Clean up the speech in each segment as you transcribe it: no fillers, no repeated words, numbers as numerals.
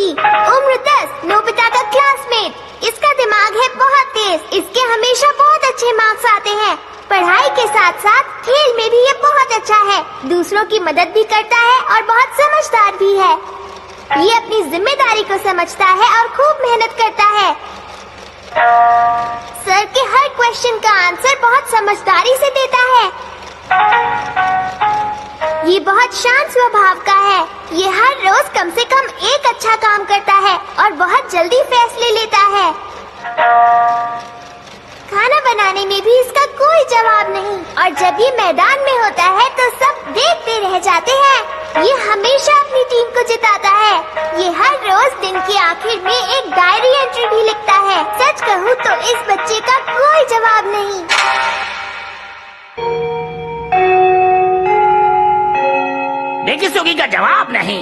डेकी, उम्र 10, नोबिता का क्लासमेट। इसका दिमाग है बहुत तेज, इसके हमेशा बहुत अच्छे मार्क्स आते हैं। पढ़ाई के साथ साथ खेल में भी ये बहुत अच्छा है, दूसरों की मदद भी करता है और बहुत समझदार भी है। ये अपनी जिम्मेदारी को समझता है और खूब मेहनत करता है। सर के हर क्वेश्चन का आंसर बहुत समझदारी से देता है। ये बहुत शांत स्वभाव का है। ये हर रोज कम से कम एक अच्छा काम करता है और बहुत जल्दी फैसले लेता है। खाना बनाने में भी इसका कोई जवाब नहीं, और जब ये मैदान में होता है तो सब देखते रह जाते हैं। ये हमेशा अपनी टीम को जिताता है। ये हर रोज दिन के आखिर में एक डायरी एंट्री भी लिखता है। सच कहूँ तो इस बच्चे का कोई जवाब नहीं। डेकीसुगी का जवाब नहीं।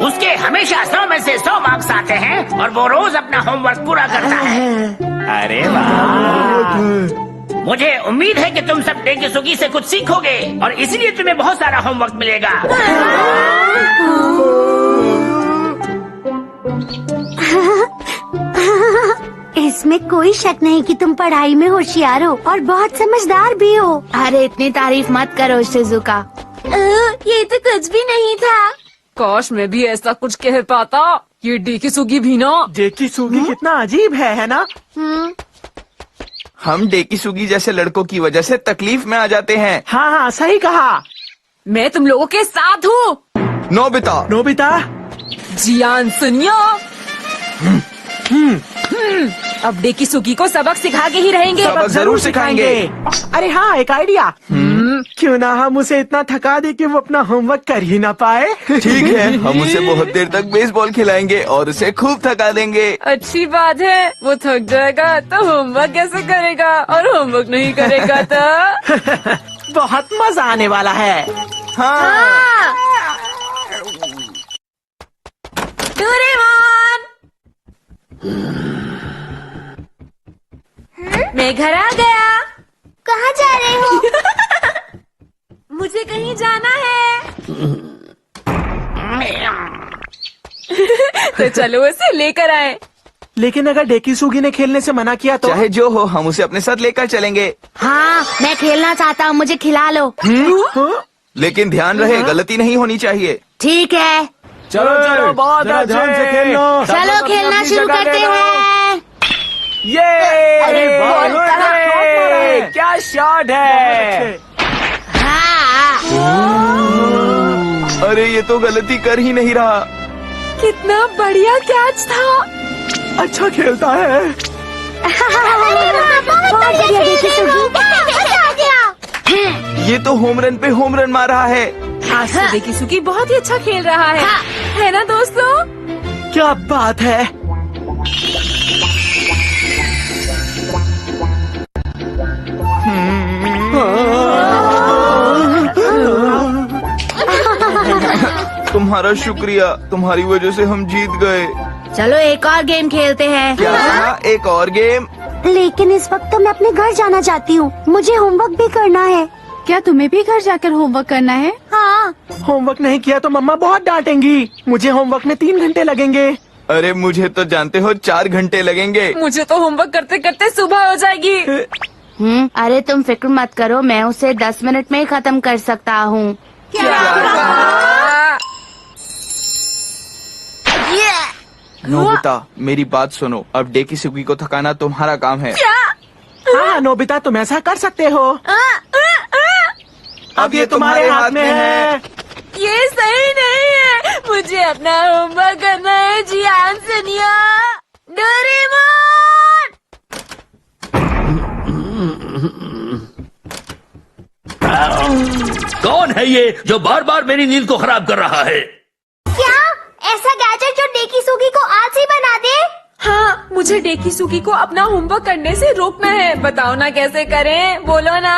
उसके हमेशा 100 में से 100 मार्क्स आते हैं और वो रोज अपना होमवर्क पूरा करता है। अरे वाह! मुझे उम्मीद है कि तुम सब डेकीसुगी से कुछ सीखोगे और इसलिए तुम्हें बहुत सारा होमवर्क मिलेगा। इसमें कोई शक नहीं कि तुम पढ़ाई में होशियार हो और बहुत समझदार भी हो। अरे इतनी तारीफ मत करो शिजुका। ये तो कुछ भी नहीं था। काश मैं भी ऐसा कुछ कह पाता। ये डेकीसुगी भी ना। डेकीसुगी कितना अजीब है ना? हम डेकीसुगी जैसे लड़कों की वजह से तकलीफ में आ जाते हैं। हाँ हाँ सही कहा। मैं तुम लोगों के साथ हूँ। नोबिता, नोबिता, जियान सुनियो। अब डेकीसुगी को सबक सिखा के ही रहेंगे। सबक जरूर सिखाएंगे। अरे हाँ, एक आइडिया। क्यों ना हम उसे इतना थका दे कि वो अपना होमवर्क कर ही ना पाए। ठीक है, हम उसे बहुत देर तक बेसबॉल खिलाएंगे और उसे खूब थका देंगे। अच्छी बात है। वो थक जाएगा तो होमवर्क कैसे करेगा, और होमवर्क नहीं करेगा तो बहुत मजा आने वाला है। हाँ। डोरेमोन, मैं घर आ गया। कहाँ जा रहे हो? मुझे कहीं जाना है। तो चलो उसे लेकर आए। लेकिन अगर डेकीसुगी ने खेलने से मना किया तो? चाहे जो हो, हम उसे अपने साथ लेकर चलेंगे। हाँ, मैं खेलना चाहता हूँ, मुझे खिला लो। हाँ? लेकिन ध्यान रहे, गलती नहीं होनी चाहिए। ठीक है, चलो चलो, बहुत ध्यान से खेलो। चलो खेलना शुरू करते हैं। ये अरे बहुत क्या शॉट है। हाँ। अरे ये तो गलती कर ही नहीं रहा। कितना बढ़िया कैच था। अच्छा खेलता है। बहुत बढ़िया डेकीसुगी। मजा आ गया। ये तो होम रन पे होम रन मार रहा है। आज से डेकीसुगी बहुत ही अच्छा खेल रहा है। है ना दोस्तों? क्या बात है। तुम्हारा शुक्रिया, तुम्हारी वजह से हम जीत गए। चलो एक और गेम खेलते हैं। क्या कहा? एक और गेम? लेकिन इस वक्त तो मैं अपने घर जाना चाहती हूँ। मुझे होमवर्क भी करना है। क्या तुम्हें भी घर जाकर होमवर्क करना है? हाँ। होमवर्क नहीं किया तो मम्मा बहुत डांटेंगी। मुझे होमवर्क में 3 घंटे लगेंगे। अरे मुझे तो जानते हो 4 घंटे लगेंगे। मुझे तो होमवर्क करते करते सुबह हो जाएगी। अरे तुम फिक्र मत करो, मैं उसे 10 मिनट में ही खत्म कर सकता हूँ। नोबिता, मेरी बात सुनो। अब डेकीसुगी को थकाना तुम्हारा काम है। हाँ नोबिता, तुम ऐसा कर सकते हो। अब ये तुम्हारे हाथ में है। ये सही नहीं है। मुझे अपना होमवर्क करना है। जियान सुनियो। डोरेमोन, कौन है ये जो बार बार मेरी नींद को खराब कर रहा है? क्या ऐसा गैजेट जो डेकीसुगी को आलसी बना दे? हाँ, मुझे डेकीसुगी को अपना होमवर्क करने से रोकना है। बताओ ना कैसे करें, बोलो ना।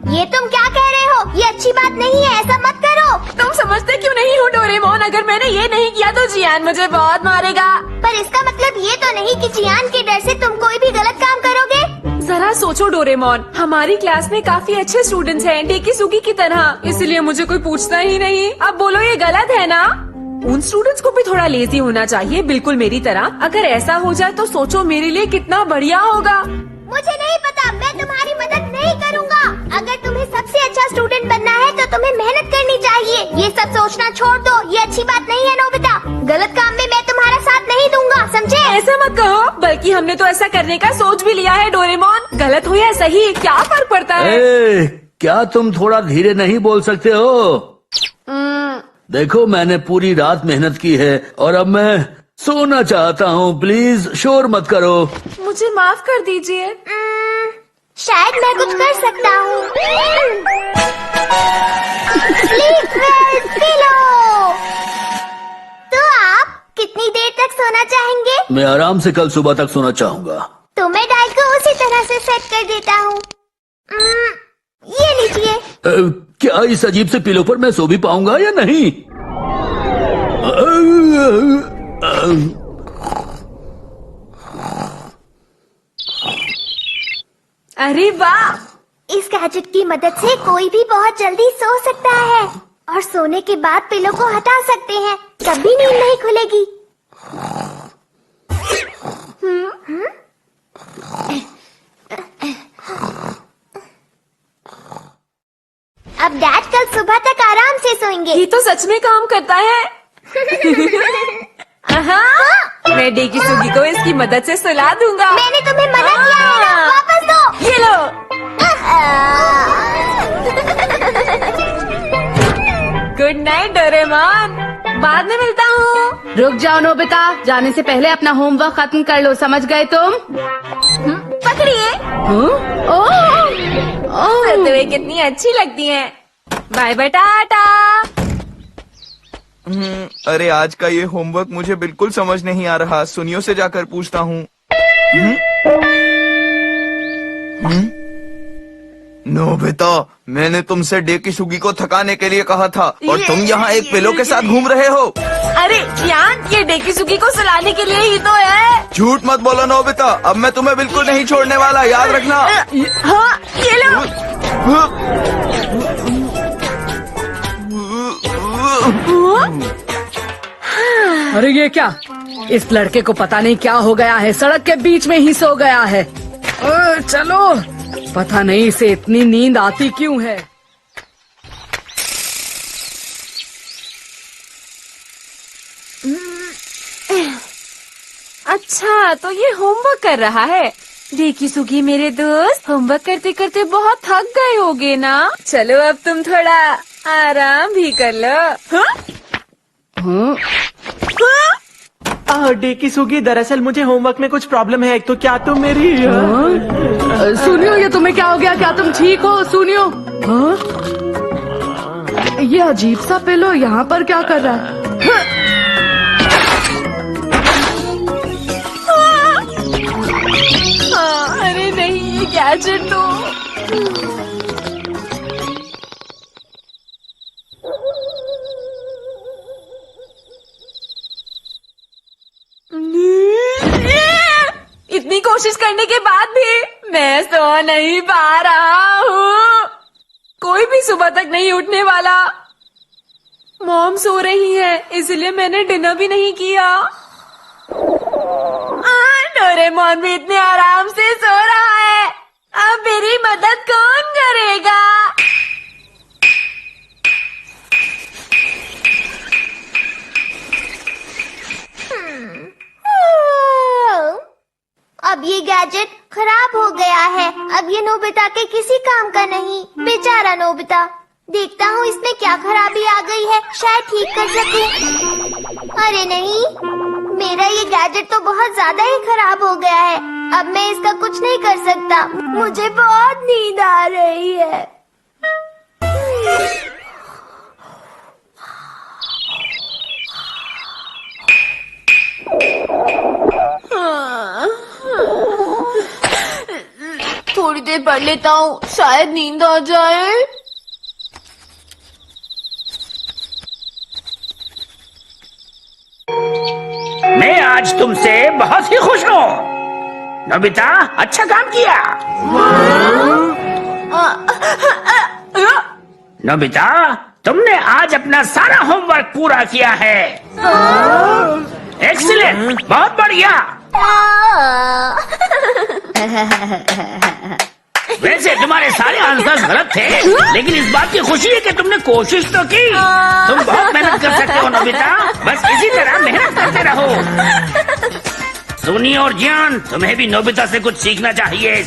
ये तुम क्या कह रहे हो? ये अच्छी बात नहीं है, ऐसा मत करो। तुम समझते क्यों नहीं हो डोरेमोन? अगर मैंने ये नहीं किया तो जियान मुझे बहुत मारेगा। पर इसका मतलब ये तो नहीं कि जियान के डर से तुम कोई भी गलत काम करोगे। जरा सोचो डोरेमोन, हमारी क्लास में काफी अच्छे स्टूडेंट्स हैं डेकीसुगी की तरह, इसलिए मुझे कोई पूछता ही नहीं। अब बोलो ये गलत है ना? उन स्टूडेंट्स को भी थोड़ा लेजी होना चाहिए, बिल्कुल मेरी तरह। अगर ऐसा हो जाए तो सोचो मेरे लिए कितना बढ़िया होगा। मुझे नहीं पता, मैं तुम्हारी मदद नहीं करूँगा। अगर तुम्हें सबसे अच्छा स्टूडेंट बनना है तो तुम्हें मेहनत करनी चाहिए। ये सब सोचना छोड़ दो, ये अच्छी बात नहीं है नोबिता। गलत काम में मैं तुम्हारा साथ नहीं दूंगा, समझे? ऐसा मत कहो, बल्कि हमने तो ऐसा करने का सोच भी लिया है डोरेमोन। गलत हो या सही क्या फर्क पड़ता है। क्या तुम थोड़ा धीरे नहीं बोल सकते हो? देखो मैंने पूरी रात मेहनत की है और अब मैं सोना चाहता हूँ। प्लीज शोर मत करो। मुझे माफ कर दीजिए। शायद मैं कुछ कर सकता हूँ। Sleep well, pillow। तो आप कितनी देर तक सोना चाहेंगे? मैं आराम से कल सुबह तक सोना चाहूँगा। तो मैं डायल को उसी तरह से सेट कर देता हूँ। ये लीजिए। क्या इस अजीब से पिलो पर मैं सो भी पाऊंगा या नहीं? अरे वाह, इस गैजेट की मदद से कोई भी बहुत जल्दी सो सकता है और सोने के बाद पिलो को हटा सकते हैं, कभी नींद नहीं खुलेगी। अब डैड कल सुबह तक आराम से सोएंगे। ये तो सच में काम करता है। मैं डेकी सुगी को इसकी मदद से सुला दूंगा। मैंने तुम्हें मना किया है ना, वापस दो। ये लो। गुड नाइट डोरेमोन, बाद में मिलता हूँ। रुक जाओ नोबिता, जाने से पहले अपना होमवर्क खत्म कर लो, समझ गए तुम? पकड़िए। तुम्हें कितनी अच्छी लगती है। Bye bye, tata. अरे आज का ये होमवर्क मुझे बिल्कुल समझ नहीं आ रहा। सुनियो से जाकर पूछता हूँ। नोबिता, मैंने तुमसे डेकिसुगी को थकाने के लिए कहा था और तुम यहाँ एक पिलो के साथ घूम रहे हो। अरे यान, ये डेकिसुगी को सुलाने के लिए ही तो है। झूठ मत बोलो नोबिता, अब मैं तुम्हें बिल्कुल नहीं छोड़ने वाला, याद रखना। हाँ, ये लो। अरे ये क्या, इस लड़के को पता नहीं क्या हो गया है, सड़क के बीच में ही सो गया है। चलो, पता नहीं इसे इतनी नींद आती क्यों है। अच्छा, तो ये होमवर्क कर रहा है। डेकिसुगी मेरे दोस्त, होमवर्क करते करते बहुत थक गए होगे ना। चलो अब तुम थोड़ा आराम भी कर लो। डेकिसुगी, दरअसल मुझे होमवर्क में कुछ प्रॉब्लम है। तो क्या तुम मेरी सुनियो, ये तुम्हें क्या हो गया? क्या तुम ठीक हो? सुनियो, ये अजीब सा पिलो यहाँ पर क्या कर रहा है? अरे नहीं, ये गैजेट तो इतनी कोशिश करने के बाद भी मैं सो नहीं पा रहा हूँ। कोई भी सुबह तक नहीं उठने वाला। मॉम सो रही है, इसलिए मैंने डिनर भी नहीं किया। डोरेमोन भी इतने आराम से सो रहा है, अब मेरी मदद कौन करेगा? अब ये गैजेट खराब हो गया है। अब ये नोबिता के किसी काम का नहीं। बेचारा नोबिता। देखता हूँ इसमें क्या खराबी आ गई है, शायद ठीक कर सकूं। अरे नहीं, मेरा ये गैजेट तो बहुत ज्यादा ही खराब हो गया है। अब मैं इसका कुछ नहीं कर सकता। मुझे बहुत नींद आ रही है। थोड़ी देर पढ़ लेता हूँ, शायद नींद आ जाए। मैं आज तुमसे बहुत ही खुश हूँ नोबिता, अच्छा काम किया। नोबिता, तुमने आज अपना सारा होमवर्क पूरा किया है। एक्सीलेंट, बहुत बढ़िया। वैसे तुम्हारे सारे आंसर्स गलत थे, लेकिन इस बात की खुशी है कि तुमने कोशिश तो की। तुम बहुत मेहनत कर सकते हो नोबिता, बस इसी तरह मेहनत करते रहो। सोनी और जियान, तुम्हें भी नोबिता से कुछ सीखना चाहिए।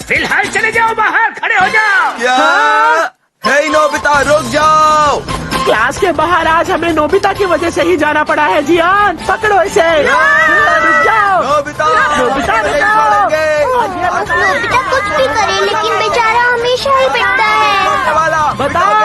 फिलहाल चले जाओ बाहर, खड़े हो जाओ। क्या? हे नोबिता, रुक जाओ। क्लास के बाहर आज हमें नोबिता की वजह से ही जाना पड़ा है। जियान, पकड़ो इसे। रुक जाओ। नोबिता, नोबिता, नहीं रुको। छोड़ेंगे। नोबिता कुछ भी करे लेकिन बेचारा हमेशा ही पिटता है। वाला, बताओ।